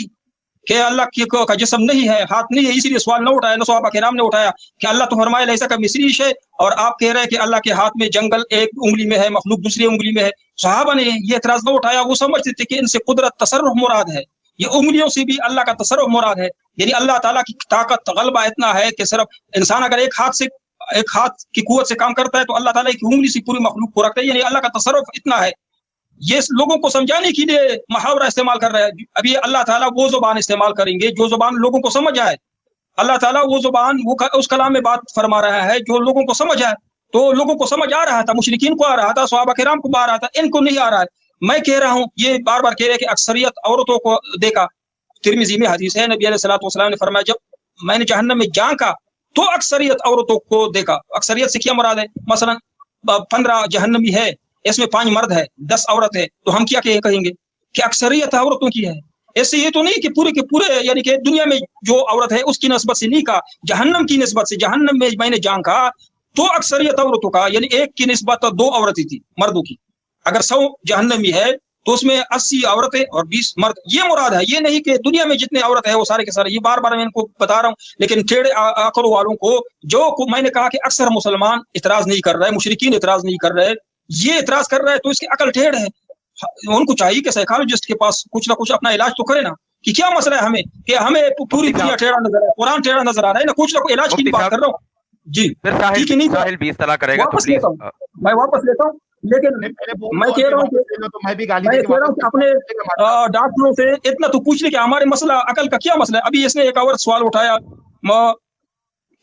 کہ اللہ کا جسم نہیں ہے, ہاتھ نہیں ہے, اسی لیے سوال نہ اٹھایا. نہ صحابہ کرام نے اٹھایا کہ اللہ تو فرمایا لیس کمثلہ شیء, اور آپ کہہ رہے ہیں کہ اللہ کے ہاتھ میں جنگل ایک انگلی میں ہے, مخلوق دوسری انگلی میں ہے. صحابہ نے یہ اعتراض نہ اٹھایا. وہ سمجھتے تھے کہ ان سے قدرت, تصرف مراد ہے. یہ انگلیوں سے بھی اللہ کا تصرف مراد ہے. یعنی اللہ تعالیٰ کی طاقت, غلبہ اتنا ہے کہ صرف انسان اگر ایک ہاتھ کی قوت سے کام کرتا ہے تو اللہ تعالیٰ کی انگلی سے پوری مخلوق کو رکھتا ہے. یعنی اللہ کا تصرف اتنا ہے. یہ لوگوں کو سمجھانے کے لیے محاورہ استعمال کر رہے ہیں. ابھی اللہ تعالیٰ وہ زبان استعمال کریں گے جو زبان لوگوں کو سمجھ آئے. اللہ تعالیٰ وہ زبان, وہ اس کلام میں بات فرما رہا ہے جو لوگوں کو سمجھ آئے. تو لوگوں کو سمجھ آ رہا تھا, مشرکین کو آ رہا تھا, صحابہ کرام کو آ رہا تھا, ان کو نہیں آ رہا ہے. میں کہہ رہا ہوں, یہ بار بار کہہ رہے کہ اکثریت عورتوں کو دیکھا. ترمذی میں حدیث ہے, نبی علیہ الصلوۃ والسلام نے فرمایا جب میں نے جہنم میں جھانکا تو اکثریت عورتوں کو دیکھا. اکثریت سے کیا مراد ہے؟ مثلا 15 جہنمی ہے, اس میں 5 مرد ہے, 10 عورت ہے, تو ہم کیا کہیں گے کہ اکثریت عورتوں کی ہے. ایسے یہ تو نہیں کہ پورے کے پورے, یعنی کہ دنیا میں جو عورت ہے اس کی نسبت سے نہیں کہا, جہنم کی نسبت سے. جہنم میں میں نے جھانکا تو اکثریت عورتوں کا, یعنی ایک کی نسبت 2 عورتیں تھی مردوں کی. اگر 100 جہنمی ہے تو اس میں 80 عورتیں اور 20 مرد, یہ مراد ہے. یہ نہیں کہ دنیا میں جتنے عورت ہے وہ سارے کے سارے. یہ بار بار میں ان کو بتا رہا ہوں, لیکن ٹیڑھے عقل والوں کو میں نے کہا کہ اکثر مسلمان اعتراض نہیں کر رہے, مشرکین اعتراض نہیں کر رہے, یہ اعتراض کر رہے ہیں تو اس کی عقل ٹیڑھ ہے. ان کو چاہیے کہ سائیکالوجسٹ کے پاس کچھ نہ کچھ اپنا علاج تو کرے نا, کہ کیا مسئلہ ہے ہمیں کہ ہمیں پوری دنیا ٹیڑھا نظر ہے, قرآن ٹیڑھا نظر آ رہا ہے نا, کچھ نہ کچھ علاج کی بات کر رہا ہوں. جی ٹھیک ہے, نہیں میں واپس لیتا ہوں. لیکن میں کہہ رہا ہوں کہ اپنے ڈاکٹروں سے اتنا تو پوچھ لے کہ ہمارے مسئلہ عقل کا کیا مسئلہ ہے. ابھی اس نے ایک اور سوال اٹھایا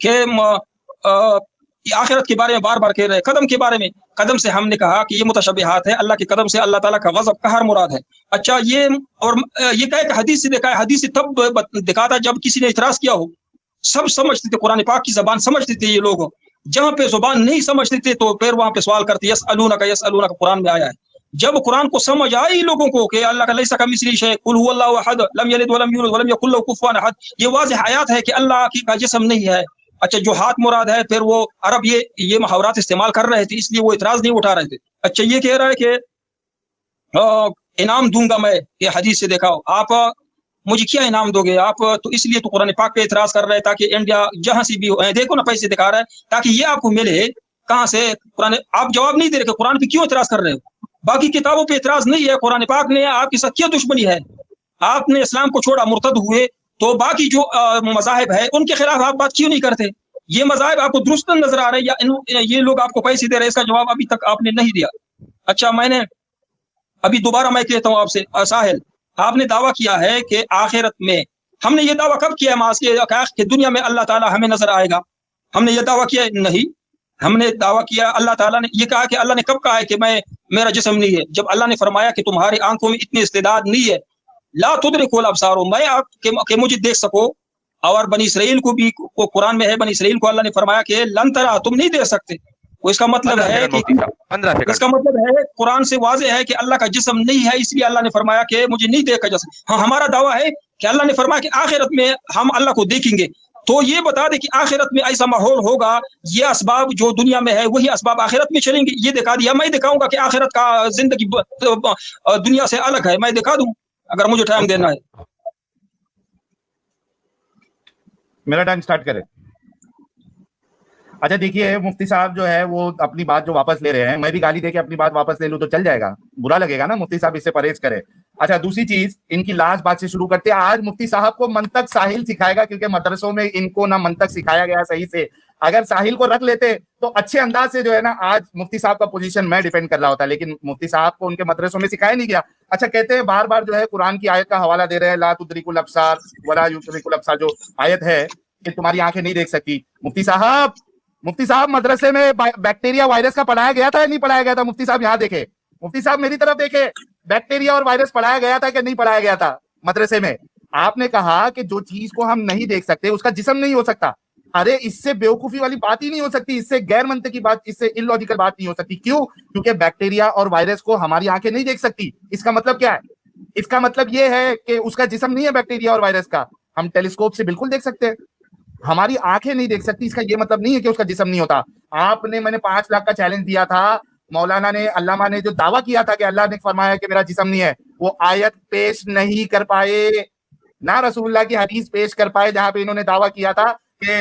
کہ آخرت کے بارے میں بار بار کہہ رہے, قدم کے بارے میں. قدم سے ہم نے کہا کہ یہ متشبہات ہے, اللہ کے قدم سے اللہ تعالیٰ کا غضب, قہر مراد ہے. اچھا, یہ اور یہ کہا کہ حدیث سے دیکھا ہے, حدیث سے تب دکھاتا جب کسی نے اعتراض کیا ہو. سب سمجھتے تھے, قرآن پاک کی زبان سمجھتے تھے یہ لوگ. جہاں پہ زبان نہیں سمجھتے تھے تو پھر وہاں پہ سوال کرتے. یسألونک قرآن میں آیا ہے. جب قرآن کو سمجھ آئی لوگوں کو کہ اللہ کا لیس کمثلہ شیء, قل هو اللہ احد لم یلد ولم یولد ولم یکن له کفوا احد, یہ واضح آیات ہے کہ اللہ کا جسم نہیں ہے. اچھا, جو ہاتھ مراد ہے, پھر وہ عرب یہ محاورات استعمال کر رہے تھے, اس لیے وہ اعتراض نہیں اٹھا رہے تھے. اچھا, یہ کہہ رہا ہے کہ انعام دوں گا میں, یہ حدیث سے دیکھاؤ. آپ مجھے کیا انعام دو گے آپ؟ تو اس لیے تو قرآن پاک پہ اعتراض کر رہے ہیں تاکہ انڈیا جہاں سے بھی دیکھو نا پیسے دکھا رہا ہے تاکہ یہ آپ کو ملے. کہاں سے قرآن؟ آپ جواب نہیں دے رہے کہ قرآن پہ کیوں اعتراض کر رہے ہو. باقی کتابوں پہ اعتراض نہیں ہے, قرآن پاک نے آپ کے ساتھ کیا دشمنی ہے؟ آپ نے اسلام کو چھوڑا, مرتد ہوئے, تو باقی جو مذاہب ہے ان کے خلاف آپ بات کیوں نہیں کرتے؟ یہ مذاہب آپ کو درست نظر آ رہے ہیں یا یہ لوگ آپ کو پیسے دے رہے ہیں؟ اس کا جواب ابھی تک آپ نے نہیں دیا. اچھا, میں نے ابھی دوبارہ میں کہتا ہوں آپ سے, ساحل, آپ نے دعویٰ کیا ہے کہ آخرت میں, ہم نے یہ دعویٰ کب کیا ہے کہ دنیا میں اللہ تعالیٰ ہمیں نظر آئے گا؟ ہم نے یہ دعویٰ کیا نہیں. ہم نے دعویٰ کیا, اللہ تعالیٰ نے یہ کہا کہ اللہ نے کب کہا ہے کہ میرا جسم نہیں ہے؟ جب اللہ نے فرمایا کہ تمہاری آنکھوں میں اتنی استعداد نہیں ہے, لا تدرک الابصار, میں آپ کہ مجھے دیکھ سکو. اور بنی اسرائیل کو بھی قرآن میں ہے, بنی اسرائیل کو اللہ نے فرمایا کہ لن ترا, تم نہیں دیکھ سکتے. وہ اس کا مطلب ہے کہ 15 اس کا مطلب ہے قرآن سے واضح ہے کہ اللہ کا جسم نہیں ہے، اس لیے اللہ نے فرمایا کہ مجھے نہیں دیکھا جا سکتا. ہاں ہمارا دعویٰ ہے کہ اللہ نے فرمایا کہ آخرت میں ہم اللہ کو دیکھیں گے. تو یہ بتا دیں کہ آخرت میں ایسا ماحول ہوگا، یہ اسباب جو دنیا میں ہے وہی اسباب آخرت میں چلیں گے. یہ دکھا دیا. میں دکھاؤں گا کہ آخرت کا زندگی دنیا سے الگ ہے، میں دکھا دوں اگر مجھے ٹائم دینا ہے. میرا ٹائم سٹارٹ کرے. اچھا دیکھیے مفتی صاحب جو ہے وہ اپنی بات جو واپس لے رہے ہیں، میں بھی گالی دے کے اپنی بات واپس لے لوں تو چل جائے گا؟ برا لگے گا نا. مفتی صاحب اس سے پرہیز کرے. اچھا دوسری چیز، ان کی لاسٹ بات سے شروع کرتے ہیں. آج مفتی صاحب کو منطق ساحل سکھائے گا، کیونکہ مدرسوں میں ان کو نہ منطق سکھایا گیا صحیح سے. اگر ساحل کو رکھ لیتے تو اچھے انداز سے جو ہے نا آج مفتی صاحب کا پوزیشن میں ڈیفینڈ کر رہا ہوتا، لیکن مفتی صاحب کو ان کے مدرسوں میں سکھایا نہیں گیا. اچھا کہتے ہیں بار بار جو ہے قرآن کی آیت کا حوالہ دے رہے ہیں، لا تدرک الابصار ولا یدرک الابصار، جو آیت ہے کہ تمہاری آنکھیں نہیں دیکھ سکتی. مفتی صاحب مدرسے میں بیکٹیریا وائرس کا پڑھایا گیا تھا یا نہیں پڑھایا گیا تھا؟ مفتی صاحب یہاں دیکھے، مفتی صاحب میری طرف دیکھے، بیکٹیریا اور وائرس پڑھایا گیا تھا کہ نہیں پڑھایا گیا تھا مدرسے میں؟ آپ نے کہا کہ جو چیز کو ہم نہیں دیکھ سکتے اس کا جسم نہیں ہو سکتا. ارے اس سے بیوقوفی والی بات ہی نہیں ہو سکتی، اس سے غیر منطقی بات، اس سے illogical بات نہیں ہو سکتی. کیوں؟ کیونکہ بیکٹیریا اور وائرس کو ہماری آنکھیں نہیں دیکھ سکتی. اس کا مطلب کیا ہے؟ اس کا مطلب یہ ہے کہ اس کا جسم نہیں ہے بیکٹیریا اور وائرس کا. ہم ٹیلیسکوپ سے بالکل دیکھ سکتے ہیں، ہماری آنکھیں نہیں دیکھ سکتی. اس کا یہ مطلب نہیں ہے کہ اس کا جسم نہیں ہوتا. آپ نے، میں نے 5 لاکھ کا چیلنج دیا تھا، مولانا نے، علامہ نے جو دعویٰ کیا تھا کہ اللہ نے فرمایا کہ میرا جسم نہیں ہے، وہ آیت پیش نہیں کر پائے، نہ رسول اللہ کی حدیث پیش کر پائے جہاں پہ انہوں نے دعویٰ کیا تھا کہ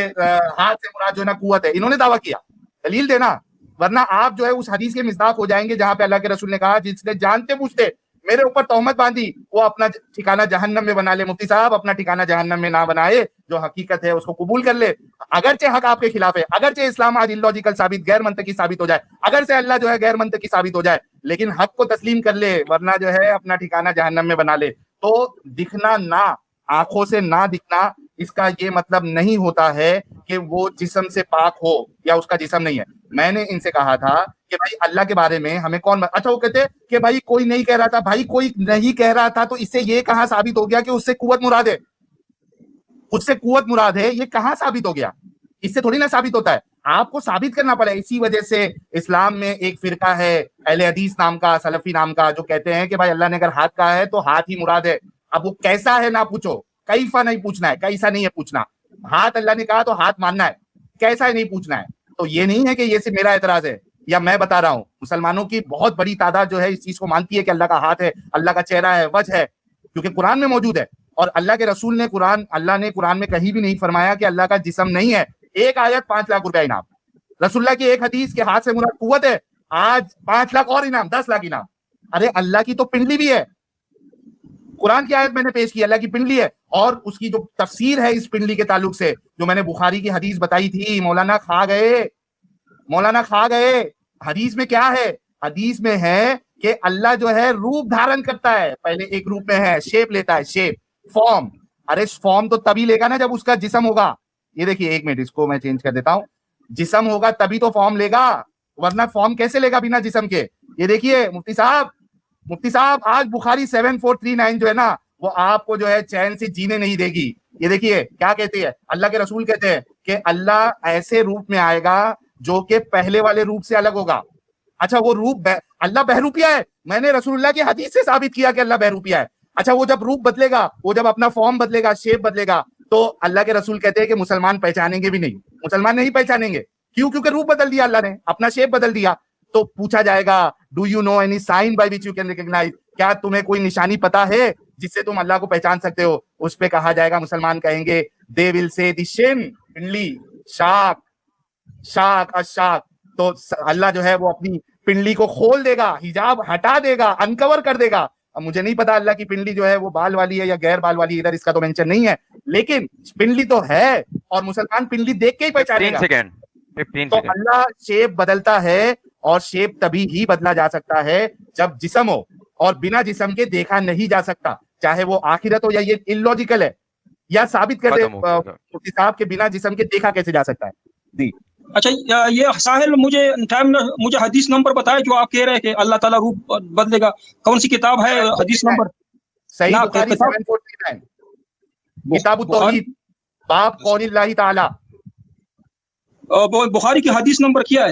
ہاتھ سے مراد جو ہے نا قوت ہے. انہوں نے دعویٰ کیا، دلیل دینا، ورنہ آپ جو ہے اس حدیث کے مصداق ہو جائیں گے جہاں پہ اللہ کے رسول نے کہا جس نے جانتے پوچھتے میرے اوپر تہمت باندھی وہ اپنا ٹھکانہ جہنم میں بنا لے. مفتی صاحب اپنا ٹھکانہ جہنم میں نہ بنائے، جو حقیقت ہے اس کو قبول کر لے. اگرچہ حق آپ کے خلاف ہے، اگرچہ اسلام آج illogical ثابت، غیر منطقی ثابت ہو جائے، اگرچہ اللہ جو ہے غیر منطقی ثابت ہو جائے، لیکن حق کو تسلیم کر لے، ورنہ جو ہے اپنا ٹھکانہ جہنم میں بنا لے. تو دکھنا نہ، آنکھوں سے نہ دکھنا، اس کا یہ مطلب نہیں ہوتا ہے کہ وہ جسم سے پاک ہو یا اس کا جسم نہیں ہے. میں نے ان سے کہا تھا کہ بھائی اللہ کے بارے میں ہمیں کون، اچھا وہ کہتے کہ بھائی کوئی نہیں کہہ رہا تھا. بھائی کوئی نہیں کہہ رہا تھا تو اس سے یہ کہاں ثابت ہو گیا کہ اس سے قوت مراد ہے؟ اس سے قوت مراد ہے، یہ کہاں ثابت ہو گیا؟ اس سے تھوڑی نہ ثابت ہوتا ہے، آپ کو ثابت کرنا پڑے. اسی وجہ سے اسلام میں ایک فرقہ ہے اہل حدیث نام کا، سلفی نام کا، جو کہتے ہیں کہ بھائی اللہ نے اگر ہاتھ کہا ہے تو ہاتھ ہی مراد ہے. اب وہ کیسا ہے نہ پوچھو، کیفا نہیں پوچھنا ہے، کیسا نہیں ہے پوچھنا. ہاتھ اللہ نے کہا تو ہاتھ ماننا ہے، کیسا ہے نہیں پوچھنا ہے. تو یہ نہیں ہے کہ یہ صرف میرا اعتراض ہے یا میں بتا رہا ہوں. مسلمانوں کی بہت بڑی تعداد جو ہے اس چیز کو مانتی ہے کہ اللہ کا ہاتھ ہے، اللہ کا چہرہ ہے، وجہ ہے، کیونکہ قرآن میں موجود ہے. اور اللہ کے رسول نے اللہ نے قرآن میں کہیں بھی نہیں فرمایا کہ اللہ کا جسم نہیں ہے. ایک آیت 5 لاکھ روپے انعام، رسول اللہ کی ایک حدیث کے ہاتھ سے مراد قوت ہے، آج 5 لاکھ اور انعام، 10 لاکھ انعام. ارے اللہ کی تو پنڈلی بھی ہے. قرآن کی آیت میں نے پیش کی، اللہ کی پنڈلی ہے، اور اس کی جو تفسیر ہے اس پنڈلی کے تعلق سے، جو میں نے بخاری کی حدیث بتائی تھی، مولانا کھا گئے. حدیث میں کیا ہے؟ حدیث میں ہے کہ اللہ جو ہے روپ دھارن کرتا ہے. پہلے ایک روپ میں ہے، شیپ لیتا ہے، شیپ، فارم. ارے فارم تو تبھی لے گا نا جب اس کا جسم ہوگا. یہ دیکھیے ایک منٹ، اس کو میں چینج کر دیتا ہوں. جسم ہوگا تبھی تو فارم لے گا، ورنہ فارم کیسے لے گا بنا جسم کے؟ یہ دیکھیے مفتی صاحب آج بخاری 7439 جو ہے نا وہ آپ کو جو ہے چین سے جینے نہیں دے گی. یہ دیکھیے کیا کہتے ہیں، اللہ کے رسول کہتے ہیں کہ اللہ ایسے روپ میں آئے گا جو کہ پہلے والے روپ سے الگ ہوگا. اچھا وہ روپ اللہ بہروپیہ ہے، میں نے رسول اللہ کی حدیث سے ثابت کیا کہ اللہ بہروپیہ ہے. اچھا وہ جب روپ بدلے گا، وہ جب اپنا فارم بدلے گا، شیپ بدلے گا، تو اللہ کے رسول کہتے ہیں کہ مسلمان پہچانیں گے بھی نہیں، مسلمان نہیں پہچانیں گے. کیوں؟ کیونکہ روپ بدل دیا اللہ نے، اپنا شیپ بدل دیا. تو پوچھا جائے گا do you know any sign by which you can recognise, کیا تمہیں کوئی نشانی پتا ہے جس سے تم اللہ کو پہچان سکتے ہو؟ اس پہ کہا جائے گا، مسلمان کہیں گے دے ول سے دی شن، پنڈلی، شاک اشاک. تو اللہ جو ہے وہ اپنی پنڈلی کو کھول دے گا، حجاب ہٹا دے گا، انکور کر دے گا. اب مجھے نہیں پتا اللہ کی پنڈلی جو ہے وہ بال والی ہے یا غیر بال والی، ادھر اس کا تو مینشن نہیں ہے، لیکن پنڈلی تو ہے اور مسلمان پنڈلی دیکھ کے ہی پہچانے گا. 15 تو اللہ شیپ بدلتا ہے، اور شیپ تبھی ہی بدلا جا سکتا ہے جب جسم ہو، اور بنا جسم کے دیکھا نہیں جا سکتا، چاہے وہ آخرت ہو یا یہ illogical ہے. یا ثابت کر دے مفتی صاحب کے بنا جسم کے دیکھا کیسے جا سکتا ہے. جی اچھا یہ ساحل مجھے حدیث نمبر بتائے جو آپ کہہ رہے ہیں کہ اللہ تعالیٰ روپ بدلے گا. کون سی کتاب ہے حدیث نمبر؟ صحیح بخاری 749 کتاب التوحید باب قول اللہ تعالی. بخاری کی حدیث نمبر کیا ہے؟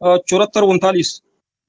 7439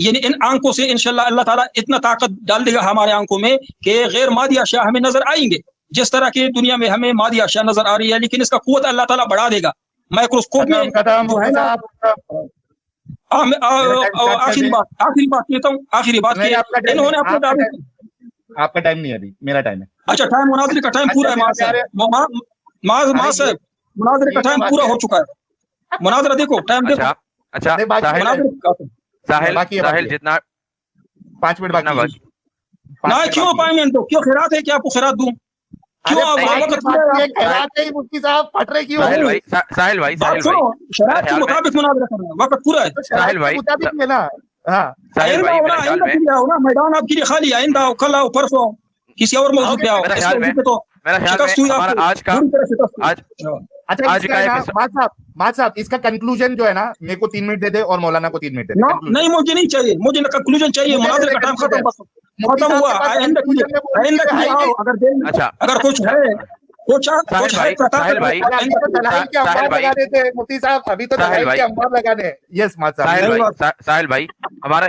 یعنی ان آنکھوں سے انشاءاللہ اللہ تعالیٰ اتنا طاقت ڈال دے گا ہمارے آنکھوں میں کہ غیر مادی اشیاء ہمیں نظر آئیں گے، جس طرح کی دنیا میں ہمیں مادی اشیاء نظر آ رہی ہے، لیکن اس کا قوت اللہ تعالیٰ بڑھا دے گا مائکروسکوپ میں جو ہے نا۔ آخری بات کہتا ہوں، آخری بات کہ انہوں نے اپنے آپ کا ٹائم نہیں ہے ابھی، میرا ٹائم ہے۔ اچھا ٹائم مناظرے کا ٹائم پورا ہے معاذ صاحب، مناظرے کا ٹائم پورا ہو چکا ہے، مناظرہ دیکھو ٹائم دیکھو۔ اچھا ساحل جتنا 5 منٹ باقی نہ کیوں اپائنمنٹ دو، کیوں خیرات ہے کہ آپ کو خیرات دوں؟ کیوں پھٹ رہے کیوں؟ ساحل بھائی شرائط کے مطابق مناظرہ کرنا، وقت پورا ہے۔ ساحل بھائی میدان آپ کے لیے خالی ہے، آئندہ کل آؤ پرسوں کسی اور موضوع پہ آؤ۔ صاحب اس کا کنکلوژن جو ہے نا، میرے کو 3 منٹ دے دے اور مولانا کو 3 منٹ دے دے۔ نہیں مجھے نہیں چاہیے، مجھے کنکلوژن چاہیے، مناظرے کا ٹائم ختم ختم ہوا۔ اگر کچھ ہے ساحل بھائی، ہمارا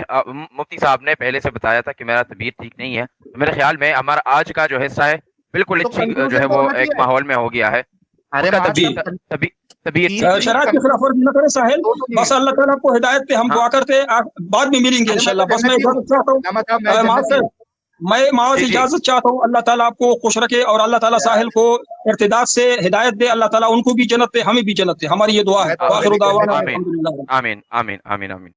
مفتی صاحب نے پہلے سے بتایا تھا کہ میرا طبیعت ٹھیک نہیں ہے، میرے خیال میں ہمارا آج کا جو حصہ ہے بالکل اچھی جو ہے وہ ایک ماحول میں ہو گیا ہے۔ طبیعت شرائط کے خلاف ورزی نہ کرے ساحل، بس اللہ تعالیٰ کو ہدایت پہ ہم دعا کرتے بعد میں ملیں گے انشاءاللہ۔ بس میں اجازت چاہتا ہوں، میں معاذ اجازت چاہتا ہوں، اللہ تعالیٰ آپ کو خوش رکھے اور اللہ تعالیٰ ساحل کو ارتداد سے ہدایت دے، اللہ تعالیٰ ان کو بھی جنت دے، ہمیں بھی جنت دے، ہماری یہ دعا ہے۔ آمین آمین آمین آمین آمین۔